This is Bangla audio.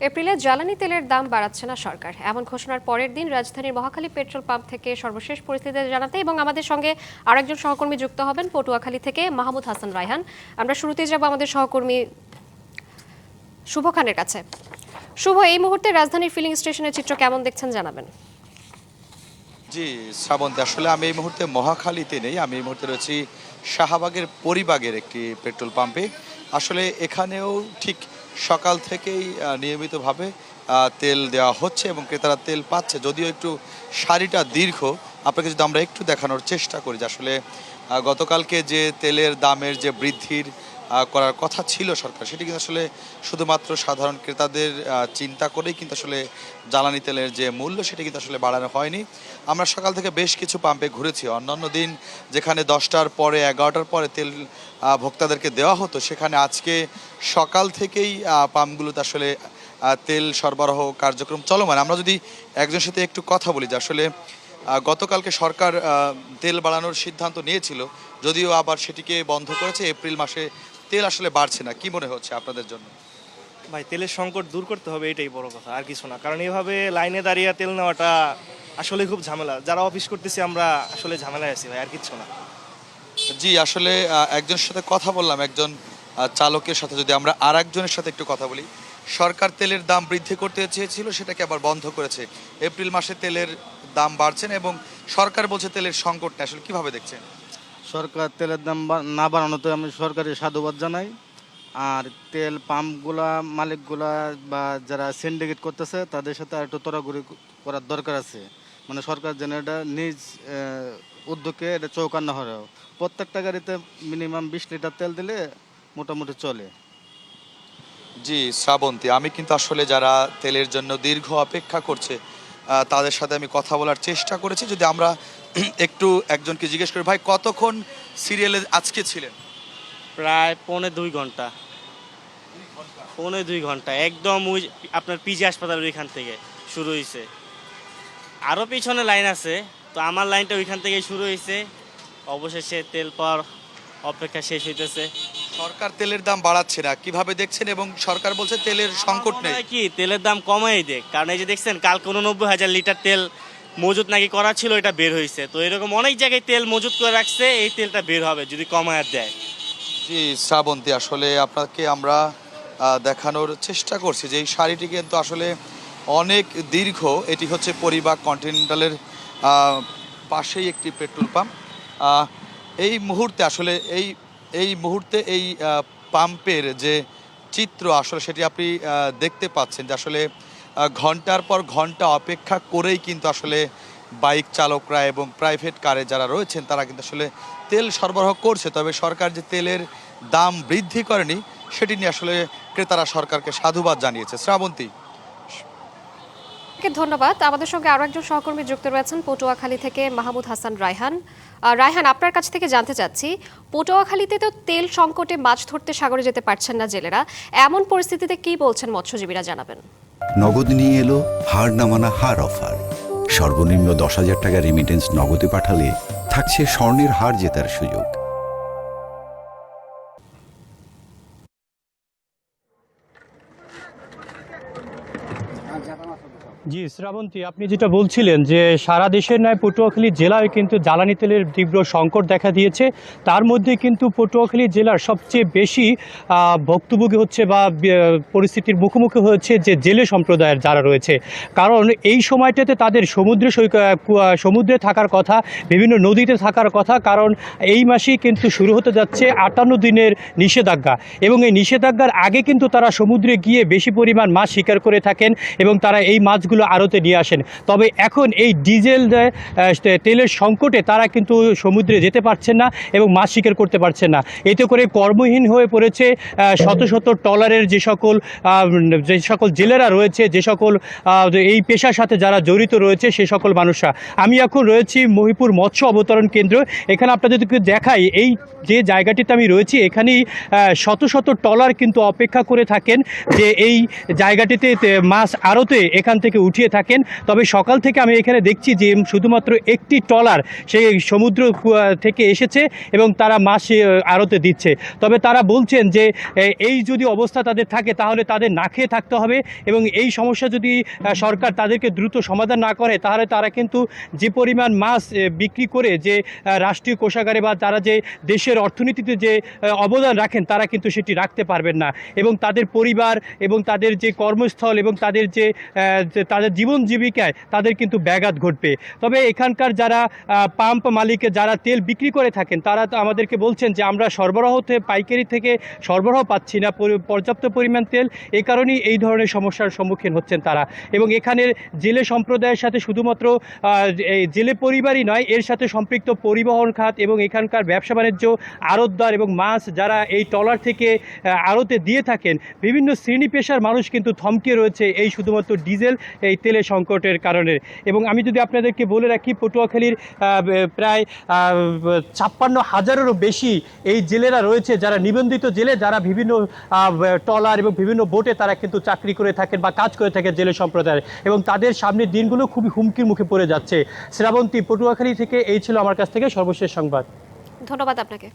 এপ্রিলে জ্বালানি তেলের দাম বাড়াচ্ছে না সরকার, এমন ঘোষণার পরের দিন রাজধানীর মহাখালী পেট্রোল পাম্প থেকে সর্বশেষ পরিস্থিতি জানাতে এবং আমাদের সঙ্গে আরেকজন সহকর্মী যুক্ত হবেন পটুয়াখালী থেকে মাহমুদ হাসান রায়হান। আমরা শুরুতেই যাব আমাদের সহকর্মী শুভ খানের কাছে। শুভ, এই মুহূর্তে রাজধানীর ফিলিং স্টেশনের চিত্র কেমন দেখছেন জানাবেন। জি শ্রাবন্তী, আসলে আমি এই মুহূর্তে মহাখালীতে নেই, আমি এই মুহূর্তে রয়েছি শাহবাগের পরিবাগের একটি পেট্রোল পাম্পে। আসলে এখানেও ঠিক সকাল থেকেই নিয়মিতভাবে তেল দেওয়া হচ্ছে এবং ক্রেতারা তেল পাচ্ছে, যদিও একটু সারিটা দীর্ঘ। আপনাকে যদি আমরা একটু দেখানোর চেষ্টা করি যে আসলে গতকালকে যে তেলের দামের যে বৃদ্ধির করার কথা ছিল সরকার, সেটি কিন্তু আসলে শুধুমাত্র সাধারণ ক্রেতাদের চিন্তা করেই কিন্তু আসলে জ্বালানি তেলের যে মূল্য সেটি কিন্তু আসলে বাড়ানো হয়নি। আমরা সকাল থেকে বেশ কিছু পাম্পে ঘুরেছি। অন্যান্য দিন যেখানে 10টার পরে 11টার পরে তেল ভোক্তাদেরকে দেওয়া হতো, সেখানে আজকে সকাল থেকেই পাম্পগুলোতে আসলে তেল সরবরাহ কার্যক্রম চলমান। আমরা যদি একজনের সাথে একটু কথা বলি যে আসলে গতকালকে সরকার তেল বাড়ানোর সিদ্ধান্ত নিয়েছিল, যদিও আবার সেটিকে বন্ধ করেছে। এপ্রিল মাসে তেল আসলে বাড়ছে না, কি মনে হচ্ছে আপনাদের জন্য? ভাই, তেলের সংকট দূর করতে হবে, এটাই বড় কথা, আর কিছু না। কারণ এইভাবে লাইনে দাঁড়িয়ে তেল নেওয়াটা আসলে খুব ঝামেলা। যারা অফিস করতেছি আমরা আসলে ঝামেলায় আছি ভাই, আর কিছু না। জি, আসলে একজনের সাথে কথা বললাম, একজন চালকের সাথে। যদি আমরা আর একজনের সাথে একটু কথা বলি, সরকার তেলের দাম বৃদ্ধি করতে চেয়েছিল, সেটাকে আবার বন্ধ করেছে। এপ্রিল মাসে তেলের দাম বাড়ছেন এবং সরকার বলছে তেলের সংকট নেই, আসলে কিভাবে দেখছেন? সরকার তেলের দাম না বাড়ানোতে আমি সরকারের সাধুবাদ জানাই। আর তেল পাম্পগুলা মালিকগুলা বা যারা সিন্ডিকেট করতেছে তাদের সাথে আর একটু তড়াঘড়ি করার দরকার আছে। মানে সরকার যেন এটা নিজ উদ্যোগে এটা চৌকান্ন হয়। প্রত্যেকটা গাড়িতে মিনিমাম 20 লিটার তেল দিলে মোটামুটি চলে। জি শ্রাবন্তী, আমি কিন্তু আসলে যারা তেলের জন্য দীর্ঘ অপেক্ষা করছে তাদের সাথে আমি কথা বলার চেষ্টা করেছি। যদি আমরা একটু একজনকে জিজ্ঞেস করি, ভাই কতক্ষণ সিরিয়ালে আজকে ছিলেন? প্রায় 2.5 ঘন্টা। 2.5 ঘন্টা একদম ওই আপনার পিজি হাসপাতালের ওইখান থেকে শুরু হয়েছে। আরও পিছনে লাইন আছে, তো আমার লাইনটা ওইখান থেকেই শুরু হয়েছে। অবশেষে তেল পাওয়ার অপেক্ষা শেষ হইতেছে। সরকার তেলের দাম বাড়াচ্ছে না, কিভাবে দেখছেন? এবং সরকার বলছে তেলের সংকট নেই। কি তেলের দাম কমাই দেখ, কারণ এই যে দেখছেন কালকে 89,000 লিটার তেল মজুত নাকি করা ছিল, এটা বের হয়েছে। তো এরকম অনেক জায়গায় তেল মজুত করে রাখছে, এই তেলটা বের হবে যদি কমায় দেয়। জি শ্রাবন্তী, আসলে আপনাকে আমরা দেখানোর চেষ্টা করছি যে এই শাড়িটি কিন্তু আসলে অনেক দীর্ঘ। এটি হচ্ছে পরিবাগ কন্টিনেন্টালের পাশেই একটি পেট্রোল পাম্প। এই মুহূর্তে আসলে এই মুহূর্তে এই পাম্পের যে চিত্র আসলে সেটি আপনি দেখতে পাচ্ছেন যে আসলে ঘন্টার পর ঘন্টা অপেক্ষা করেই কিন্তু আসলে বাইক চালকরা এবং প্রাইভেট কারে যারা রয়েছেন তারা কিন্তু আসলে তেল সরবরাহ করছে। তবে সরকার যে তেলের দাম বৃদ্ধি করেনি সেটি নিয়ে আসলে ক্রেতারা সরকারকে সাধুবাদ জানিয়েছে। শ্রাবন্তী, ধন্যবাদ। আমাদের সঙ্গে আরো একজন সহকর্মী যুক্ত রয়েছেন পটুয়াখালী থেকে মাহমুদ হাসান রায়হান। রায়হান, আপনার কাছ থেকে জানতে চাচ্ছি, পটুয়াখালীতে তো তেল সংকটে মাছ ধরতে সাগরে যেতে পারছেন না জেলেরা, এমন পরিস্থিতিতে কি বলছেন মৎস্যজীবীরা, জানাবেন। নগদ নিয়ে এলো হার না মানা হার অফার। সর্বনিম্ন 10,000 টাকা রেমিটেন্স নগদে পাঠালে থাকছে স্বর্ণের হার জেতার সুযোগ। জি শ্রাবন্তী, আপনি যেটা বলছিলেন যে সারা দেশের নয় পটুয়াখালী জেলায় কিন্তু জ্বালানি তেলের তীব্র সংকট দেখা দিয়েছে। তার মধ্যে কিন্তু পটুয়াখালী জেলার সবচেয়ে বেশি ভুক্তভোগী হচ্ছে বা পরিস্থিতির মুখোমুখি হচ্ছে যে জেলে সম্প্রদায়ের যারা রয়েছে। কারণ এই সময়টাতে তাদের সমুদ্রে থাকার কথা, বিভিন্ন নদীতে থাকার কথা। কারণ এই মাসেই কিন্তু শুরু হতে যাচ্ছে 58 দিনের নিষেধাজ্ঞা, এবং এই নিষেধাজ্ঞার আগে কিন্তু তারা সমুদ্রে গিয়ে বেশি পরিমাণ মাছ শিকার করে থাকেন এবং তারা এই মাছগুলো আড়তে নিয়ে আসেন। তবে এখন এই ডিজেল তেলের সংকটে তারা কিন্তু সমুদ্রে যেতে পারছেন না এবং মাছ শিকার করতে পারছেন না। এতে করে কর্মহীন হয়ে পড়েছে শত শত ট্রলারের যে সকল জেলেরা রয়েছে, যে সকল এই পেশার সাথে যারা জড়িত রয়েছে সে সকল মানুষরা। আমি এখন রয়েছি মহিপুর মৎস্য অবতরণ কেন্দ্র। এখানে আপনাদেরকে দেখাই, এই যে জায়গাটিতে আমি রয়েছি এখানেই শত শত ট্রলার কিন্তু অপেক্ষা করে থাকেন যে এই জায়গাটিতে মাছ আড়তে এখান থেকে থেকে উঠিয়ে থাকেন। তবে সকাল থেকে আমি এখানে দেখছি যে শুধুমাত্র একটি ট্রলার সেই সমুদ্র থেকে এসেছে এবং তারা মাছ আড়তে দিচ্ছে। তবে তারা বলছেন যে এই যদি অবস্থা তাদের থাকে তাহলে তাদের না খেয়ে থাকতে হবে এবং এই সমস্যা যদি সরকার তাদেরকে দ্রুত সমাধান না করে তাহলে তারা কিন্তু যে পরিমাণ মাছ বিক্রি করে যে রাষ্ট্রীয় কোষাগারে বা তারা যে দেশের অর্থনীতিতে যে অবদান রাখেন তারা কিন্তু সেটি রাখতে পারবেন না এবং তাদের পরিবার এবং তাদের যে কর্মস্থল এবং তাদের যে তাদের জীবন জীবিকায় তাদের কিন্তু ব্যাঘাত ঘটবে। তবে এখানকার যারা পাম্প মালিক যারা তেল বিক্রি করে থাকেন তারা তো আমাদেরকে বলছেন যে আমরা পাইকারি থেকে সরবরাহ পাচ্ছি না পর্যাপ্ত পরিমাণ তেল, এই কারণেই এই ধরনের সমস্যার সম্মুখীন হচ্ছেন তারা। এবং এখানের জেলে সম্প্রদায়ের সাথে শুধুমাত্র এই জেলে পরিবারই নয়, এর সাথে সম্পৃক্ত পরিবহন খাত এবং এখানকার ব্যবসা বাণিজ্য, আড়তদার এবং মাছ যারা এই ট্রলার থেকে আড়তে দিয়ে থাকেন, বিভিন্ন শ্রেণী পেশার মানুষ কিন্তু থমকে রয়েছে এই শুধুমাত্র ডিজেল এই তেলের সংকটের কারণে। এবং আমি যদি আপনাদেরকে বলে রাখি, পটুয়াখালীর প্রায় 56,000-এরও বেশি এই জেলেরা রয়েছে যারা নিবন্ধিত জেলে, যারা বিভিন্ন ট্রলার এবং বিভিন্ন বোটে তারা কিন্তু চাকরি করে থাকেন বা কাজ করে থাকেন জেলে সম্প্রদায়ের, এবং তাদের সামনের দিনগুলো খুবই হুমকির মুখে পড়ে যাচ্ছে। শ্রাবন্তী, পটুয়াখালী থেকে এই ছিল আমার কাছ থেকে সর্বশেষ সংবাদ। ধন্যবাদ আপনাকে।